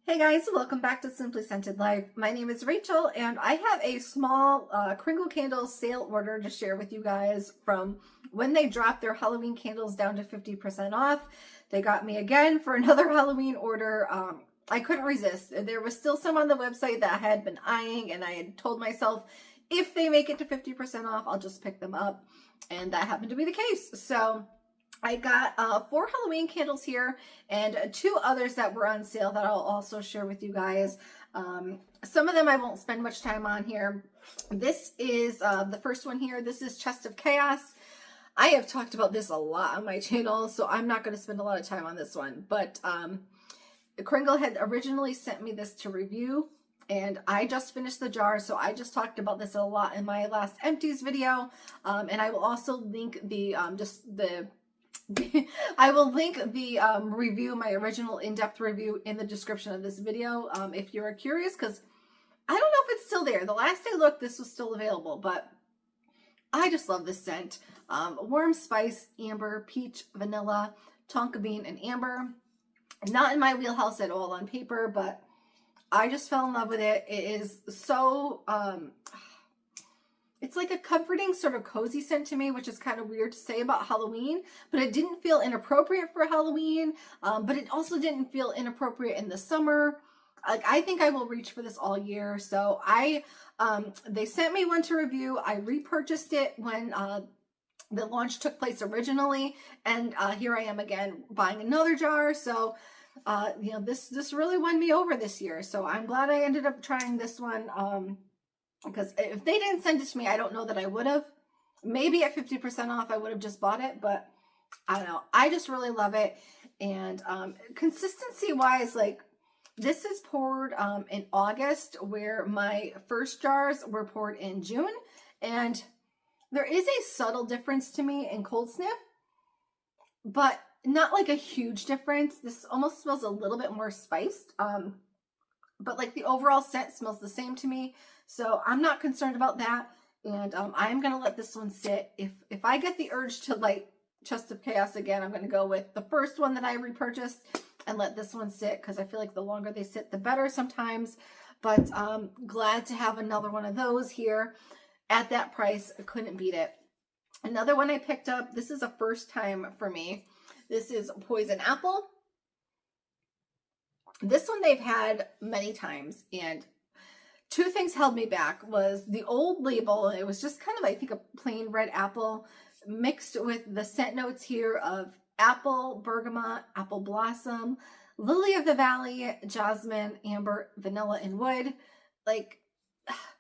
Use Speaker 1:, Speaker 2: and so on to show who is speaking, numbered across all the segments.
Speaker 1: Hey guys, welcome back to Simply Scented Life. My name is Rachel and I have a small Kringle candle sale order to share with you guys from when they dropped their Halloween candles down to 50% off. They got me again for another Halloween order. I couldn't resist. There was still some on the website that I had been eyeing, and I had told myself if they make it to 50% off, I'll just pick them up. And that happened to be the case. So I got 4 Halloween candles here and 2 others that were on sale that I'll also share with you guys. Some of them I won't spend much time on here. This is the first one here. This is Chest of Chaos. I have talked about this a lot on my channel, so I'm not going to spend a lot of time on this one. But Kringle had originally sent me this to review, and I just finished the jar, so I just talked about this a lot in my last Empties video. And I will also link the I will link the review, my original in-depth review, in the description of this video if you're curious, because I don't know if it's still there. The last I looked, this was still available, but I just love this scent. Warm spice, amber, peach, vanilla, tonka bean, and amber. Not in my wheelhouse at all on paper, but I just fell in love with it. It is so... it's like a comforting sort of cozy scent to me, which is kind of weird to say about Halloween, but it didn't feel inappropriate for Halloween, but it also didn't feel inappropriate in the summer. Like, I think I will reach for this all year. So they sent me one to review. I repurchased it when the launch took place originally, and here I am again buying another jar. So you know, this really won me over this year. So I'm glad I ended up trying this one. Because if they didn't send it to me, I don't know that I would have. Maybe at 50% off, I would have just bought it, but I don't know. I just really love it. And consistency-wise, like, this is poured in August, where my first jars were poured in June. And there is a subtle difference to me in cold sniff, but not like a huge difference. This almost smells a little bit more spiced. But like the overall scent smells the same to me. So I'm not concerned about that. And I'm going to let this one sit. If I get the urge to light Chest of Chaos again, I'm going to go with the first one that I repurchased and let this one sit, because I feel like the longer they sit, the better sometimes. But glad to have another one of those here at that price. I couldn't beat it. Another one I picked up, this is a first time for me. This is Poison Apple. This one they've had many times, and 2 things held me back. Was the old label. It was just kind of, I think, a plain red apple mixed with the scent notes here of apple, bergamot, apple blossom, lily of the valley, jasmine, amber, vanilla, and wood. Like,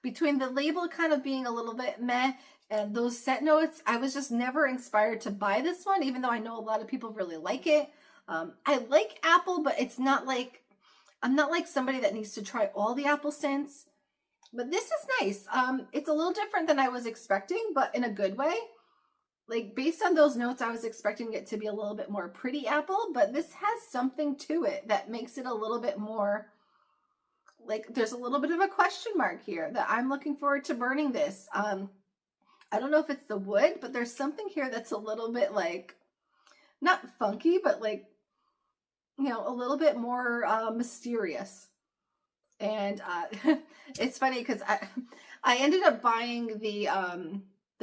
Speaker 1: between the label kind of being a little bit meh and those scent notes, I was just never inspired to buy this one, even though I know a lot of people really like it. I like apple, but it's not like, I'm not like somebody that needs to try all the apple scents. But this is nice. It's a little different than I was expecting, but in a good way. Like, based on those notes, I was expecting it to be a little bit more pretty apple, but this has something to it that makes it a little bit more, like, there's a little bit of a question mark here that I'm looking forward to burning this. I don't know if it's the wood, but there's something here that's a little bit, like, not funky, but like, you know, a little bit more mysterious. And it's funny because I ended up buying the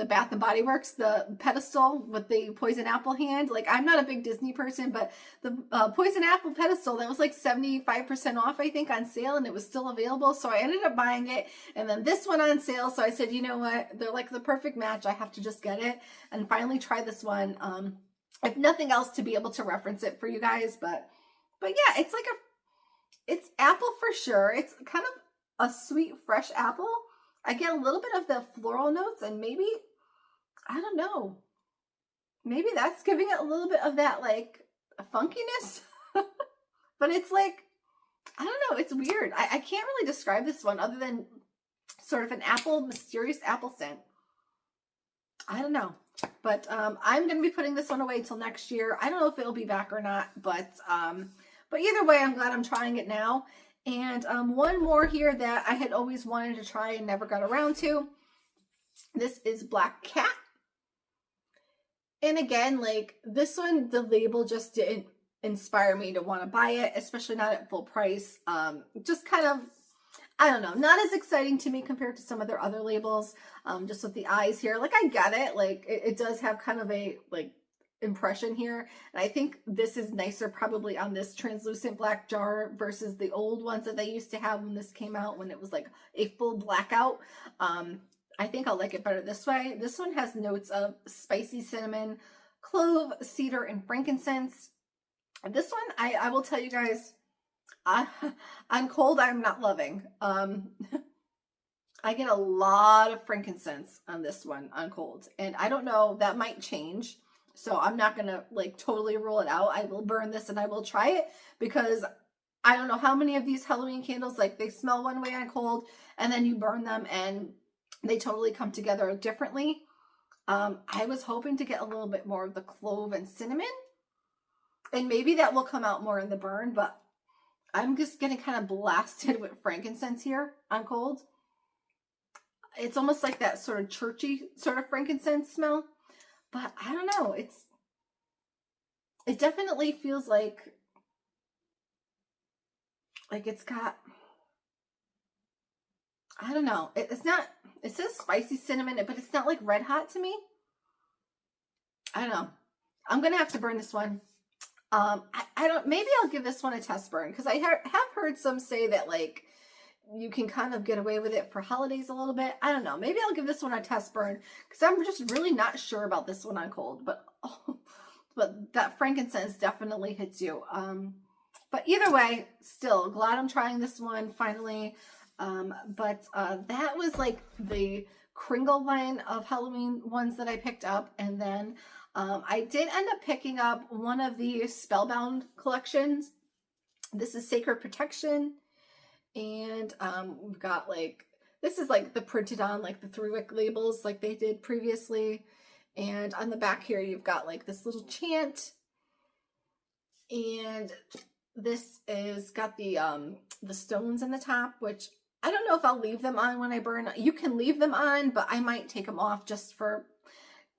Speaker 1: Bath and Body Works, the pedestal with the poison apple hand. Like, I'm not a big Disney person, but the poison apple pedestal, that was like 75% off, I think, on sale, and it was still available. So I ended up buying it, and then this one on sale. So I said, you know what? They're like the perfect match. I have to just get it and finally try this one. If nothing else, to be able to reference it for you guys. But yeah, it's like it's apple for sure. It's kind of a sweet, fresh apple. I get a little bit of the floral notes, and maybe, I don't know, maybe that's giving it a little bit of that, like, funkiness. But it's like, I don't know, it's weird. I can't really describe this one other than sort of an apple, mysterious apple scent. I don't know. But I'm going to be putting this one away till next year. I don't know if it'll be back or not, but either way, I'm glad I'm trying it now. And one more here that I had always wanted to try and never got around to. This is Black Cat. And again, like, this one, the label just didn't inspire me to want to buy it, especially not at full price. Just kind of, I don't know, not as exciting to me compared to some of their other labels. Just with the eyes here, like I get it, like it does have kind of a like impression here, and I think this is nicer probably on this translucent black jar versus the old ones that they used to have when this came out, when it was like a full blackout. I think I'll like it better this way. This one has notes of spicy cinnamon, clove, cedar, and frankincense. This one, I will tell you guys, on cold, I'm not loving. I get a lot of frankincense on this one on cold, and I don't know, that might change. So I'm not going to like totally rule it out. I will burn this and I will try it, because I don't know how many of these Halloween candles, like they smell one way on cold and then you burn them and they totally come together differently. I was hoping to get a little bit more of the clove and cinnamon, and maybe that will come out more in the burn, but I'm just getting kind of blasted with frankincense here on cold. It's almost like that sort of churchy sort of frankincense smell, but I don't know. It definitely feels like it's got, I don't know. It's not, it says spicy cinnamon, but it's not like red hot to me. I don't know. I'm going to have to burn this one. I don't, maybe I'll give this one a test burn, because I have heard some say that like you can kind of get away with it for holidays a little bit. I don't know. Maybe I'll give this one a test burn, because I'm just really not sure about this one on cold. But but that frankincense definitely hits you. But either way, still glad I'm trying this one finally. But that was like the Kringle line of Halloween ones that I picked up, and then I did end up picking up one of the Spellbound collections. This is Sacred Protection. And we've got like, this is like the printed on like the 3-wick labels like they did previously. And on the back here, you've got like this little chant. And this is got the stones in the top, which I don't know if I'll leave them on when I burn. You can leave them on, but I might take them off just for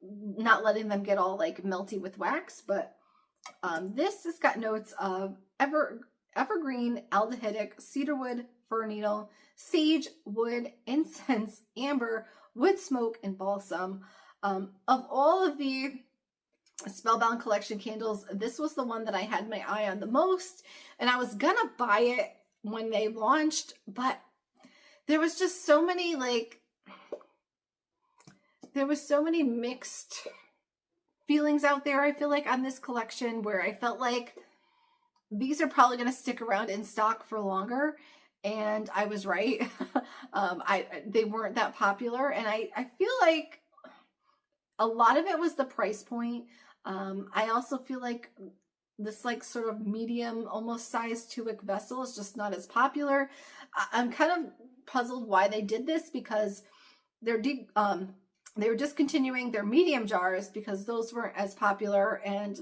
Speaker 1: not letting them get all like melty with wax. But this has got notes of evergreen, aldehydic, cedarwood, fir needle, sage, wood, incense, amber, wood smoke, and balsam. Of all of the Spellbound collection candles, this was the one that I had my eye on the most, and I was gonna buy it when they launched, but there was just so many mixed feelings out there, I feel like, on this collection, where I felt like these are probably going to stick around in stock for longer, and I was right. They weren't that popular, and I feel like a lot of it was the price point. I also feel like this like sort of medium, almost sized 2-wick vessel is just not as popular. I'm kind of puzzled why they did this, because they were discontinuing their medium jars because those weren't as popular, and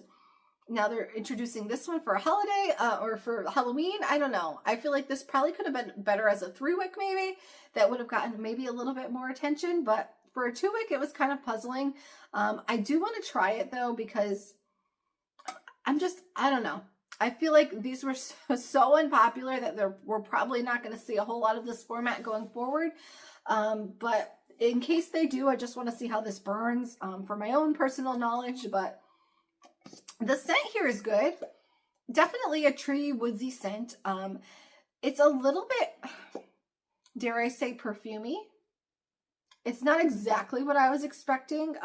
Speaker 1: now they're introducing this one for a holiday or for Halloween. I don't know. I feel like this probably could have been better as a 3-wick maybe. That would have gotten maybe a little bit more attention, but for a 2-wick, it was kind of puzzling. I do want to try it though, because I don't know. I feel like these were so unpopular that we're probably not going to see a whole lot of this format going forward. But in case they do, I just want to see how this burns for my own personal knowledge. But the scent here is good. Definitely a tree woodsy scent. It's a little bit, dare I say, perfumey. It's not exactly what I was expecting,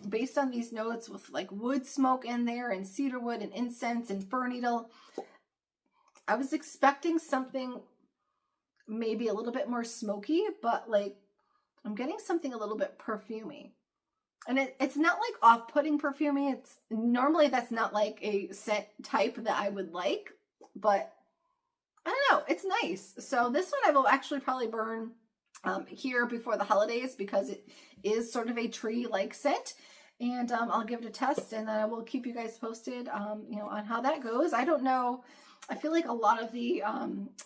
Speaker 1: based on these notes with like wood smoke in there and cedarwood and incense and fir needle. I was expecting something maybe a little bit more smoky, but like I'm getting something a little bit perfumey. And it's not like off-putting perfumey. It's normally, that's not like a scent type that I would like, but I don't know, it's nice. So this one I will actually probably burn here before the holidays, because it is sort of a tree-like scent. And I'll give it a test, and then I will keep you guys posted, you know, on how that goes. I don't know. I feel like a lot of the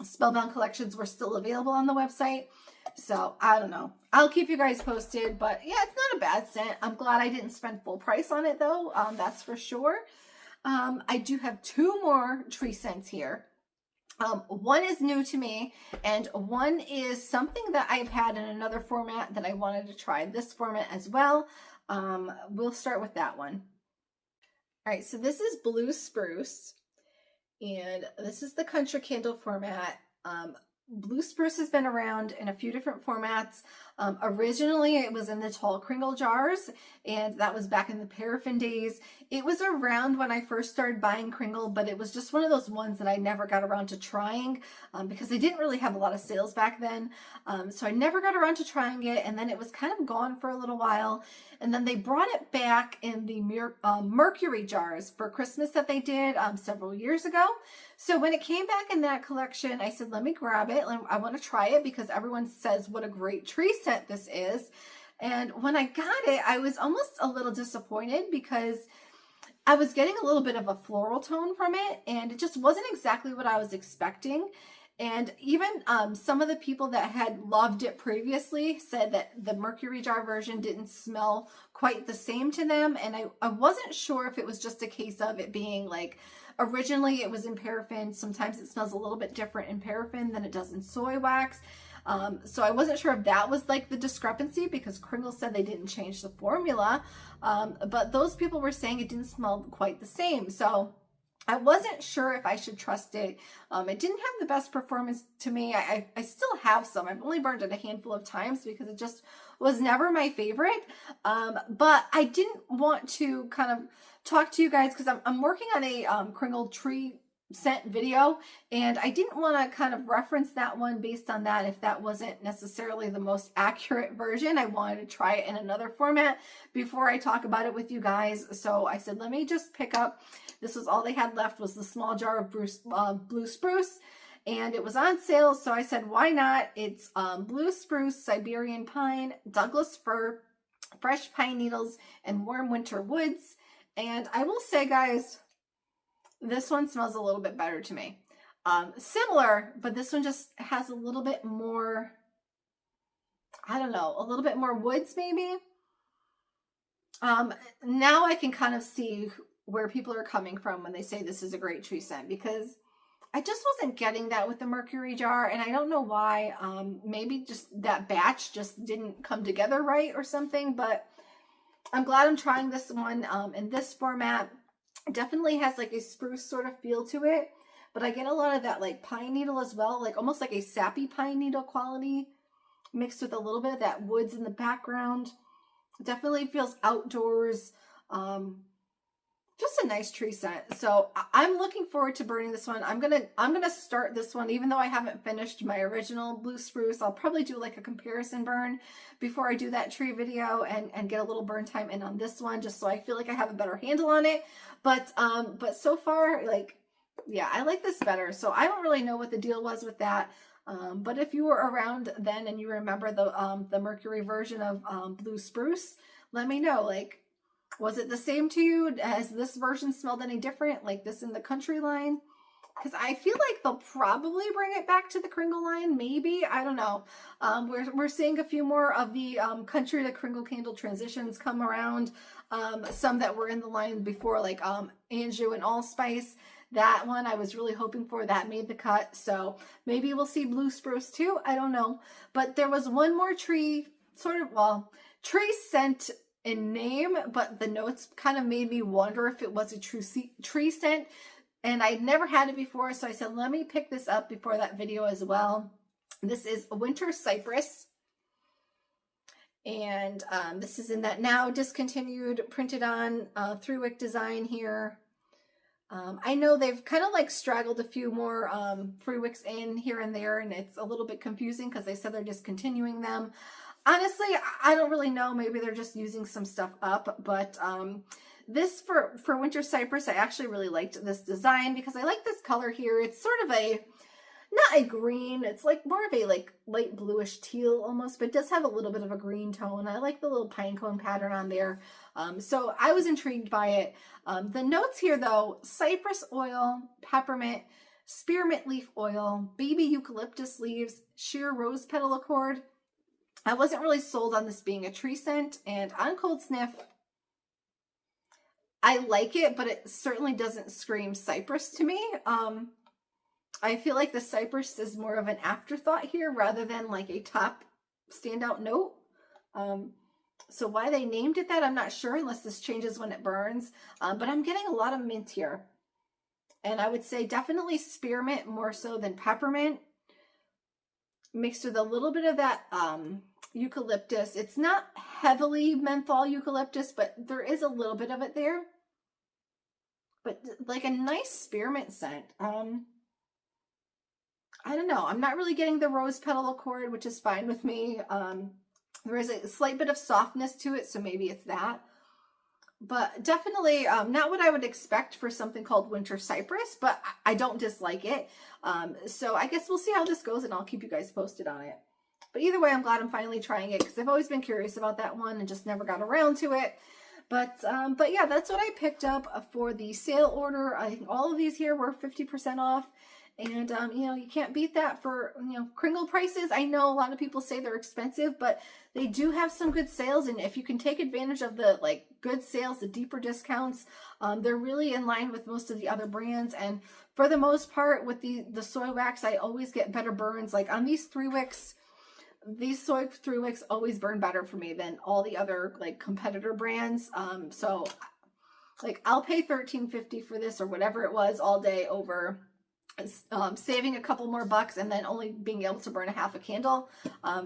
Speaker 1: Spellbound collections were still available on the website. So I don't know. I'll keep you guys posted, but yeah, it's not a bad scent. I'm glad I didn't spend full price on it though. That's for sure. I do have two more tree scents here. One is new to me, and one is something that I've had in another format that I wanted to try this format as well. We'll start with that one. All right, so this is Blue Spruce, and this is the Country Candle format. Blue Spruce has been around in a few different formats. Originally, it was in the tall Kringle jars, and that was back in the paraffin days. It was around when I first started buying Kringle, but it was just one of those ones that I never got around to trying because they didn't really have a lot of sales back then. So I never got around to trying it, and then it was kind of gone for a little while. And then they brought it back in the mercury jars for Christmas that they did several years ago. So when it came back in that collection, I said, let me grab it. I want to try it because everyone says what a great tree scent this is. And when I got it, I was almost a little disappointed because I was getting a little bit of a floral tone from it, and it just wasn't exactly what I was expecting. And even some of the people that had loved it previously said that the mercury jar version didn't smell quite the same to them. And I wasn't sure if it was just a case of it being like, originally it was in paraffin. Sometimes it smells a little bit different in paraffin than it does in soy wax. So I wasn't sure if that was like the discrepancy because Kringle said they didn't change the formula. But those people were saying it didn't smell quite the same. So I wasn't sure if I should trust it. It didn't have the best performance to me. I still have some. I've only burned it a handful of times because it just was never my favorite. But I didn't want to kind of talk to you guys because I'm working on a Kringle tree scent video, and I didn't want to kind of reference that one based on that if that wasn't necessarily the most accurate version. I wanted to try it in another format before I talk about it with you guys. So I said, let me just pick up. This was all they had left was the small jar of Blue Spruce, and it was on sale. So I said, why not? It's Blue Spruce, Siberian Pine, Douglas Fir, Fresh Pine Needles, and Warm Winter Woods. And I will say, guys, this one smells a little bit better to me. Similar, but this one just has a little bit more, I don't know, a little bit more woods maybe. Now I can kind of see where people are coming from when they say this is a great tree scent, because I just wasn't getting that with the mercury jar, and I don't know why. Maybe just that batch just didn't come together right or something, but I'm glad I'm trying this one in this format. It definitely has like a spruce sort of feel to it, but I get a lot of that like pine needle as well, like almost like a sappy pine needle quality mixed with a little bit of that woods in the background. It definitely feels outdoors. Just a nice tree scent. So I'm looking forward to burning this one. I'm gonna start this one, even though I haven't finished my original Blue Spruce. I'll probably do like a comparison burn before I do that tree video and get a little burn time in on this one, just so I feel like I have a better handle on it. But so far, like, yeah, I like this better. So I don't really know what the deal was with that. But if you were around then and you remember the mercury version of Blue Spruce, let me know. Like, was it the same to you? Has this version smelled any different, like this in the country line? Because I feel like they'll probably bring it back to the Kringle line, maybe. I don't know. We're seeing a few more of the country to Kringle candle transitions come around. Some that were in the line before, like Anjou and Allspice. That one I was really hoping for. That made the cut. So maybe we'll see Blue Spruce too. I don't know. But there was one more tree, sort of, well, tree scent in name, but the notes kind of made me wonder if it was a true tree scent, and I'd never had it before, so I said, let me pick this up before that video as well. This is Winter Cypress, and this is in that now discontinued printed on 3-wick design here. I know they've kind of like straggled a few more 3-wicks in here and there, and it's a little bit confusing because they said they're discontinuing them. Honestly, I don't really know. Maybe they're just using some stuff up, but this for Winter Cypress, I actually really liked this design because I like this color here. It's sort of a, not a green, it's like more of a like light bluish teal almost, but it does have a little bit of a green tone. I like the little pine cone pattern on there. So I was intrigued by it. The notes here though, cypress oil, peppermint, spearmint leaf oil, baby eucalyptus leaves, sheer rose petal accord. I wasn't really sold on this being a tree scent, and on cold sniff, I like it, but it certainly doesn't scream Cypress to me. I feel like the Cypress is more of an afterthought here rather than like a top standout note. So why they named it that, I'm not sure, unless this changes when it burns. But I'm getting a lot of mint here. And I would say definitely spearmint more so than peppermint. Mixed with a little bit of that eucalyptus. It's not heavily menthol eucalyptus, but there is a little bit of it there. But like a nice spearmint scent. I don't know. I'm not really getting the rose petal accord, which is fine with me. There is a slight bit of softness to it, so maybe it's that. But definitely not what I would expect for something called winter cypress, but I don't dislike it. So I guess we'll see how this goes, and I'll keep you guys posted on it. But either way, I'm glad I'm finally trying it because I've always been curious about that one and just never got around to it. But yeah, that's what I picked up for the sale order. I think all of these here were 50% off. And, you know, you can't beat that for, you know, Kringle prices. I know a lot of people say they're expensive, but they do have some good sales. And if you can take advantage of the, like, good sales, the deeper discounts, they're really in line with most of the other brands. And for the most part, with the soy wax, I always get better burns. Like, on these 3 wicks, these soy 3 wicks always burn better for me than all the other, like, competitor brands. So, like, I'll pay $13.50 for this or whatever it was all day over saving a couple more bucks and then only being able to burn a half a candle.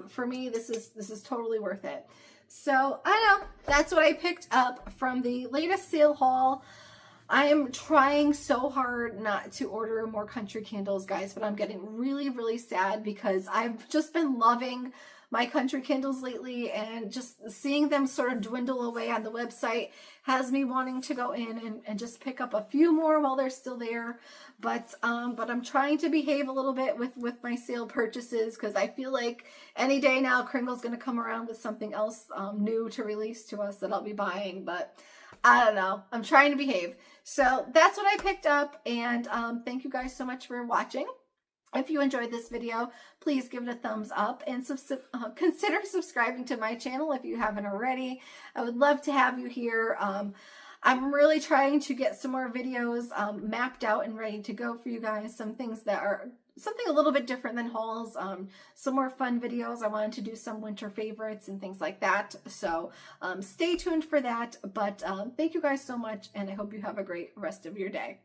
Speaker 1: For me, this is totally worth it. So I know that's what I picked up from the latest sale haul. I am trying so hard not to order more country candles, guys, but I'm getting really, really sad because I've just been loving my country candles lately, and just seeing them sort of dwindle away on the website has me wanting to go in and just pick up a few more while they're still there. But I'm trying to behave a little bit with my sale purchases because I feel like any day now Kringle's going to come around with something else new to release to us that I'll be buying. But I don't know. I'm trying to behave. So that's what I picked up, and thank you guys so much for watching. If you enjoyed this video, please give it a thumbs up and consider subscribing to my channel if you haven't already. I would love to have you here. I'm really trying to get some more videos mapped out and ready to go for you guys. Some things that are something a little bit different than hauls. Some more fun videos. I wanted to do some winter favorites and things like that. So stay tuned for that. But thank you guys so much, and I hope you have a great rest of your day.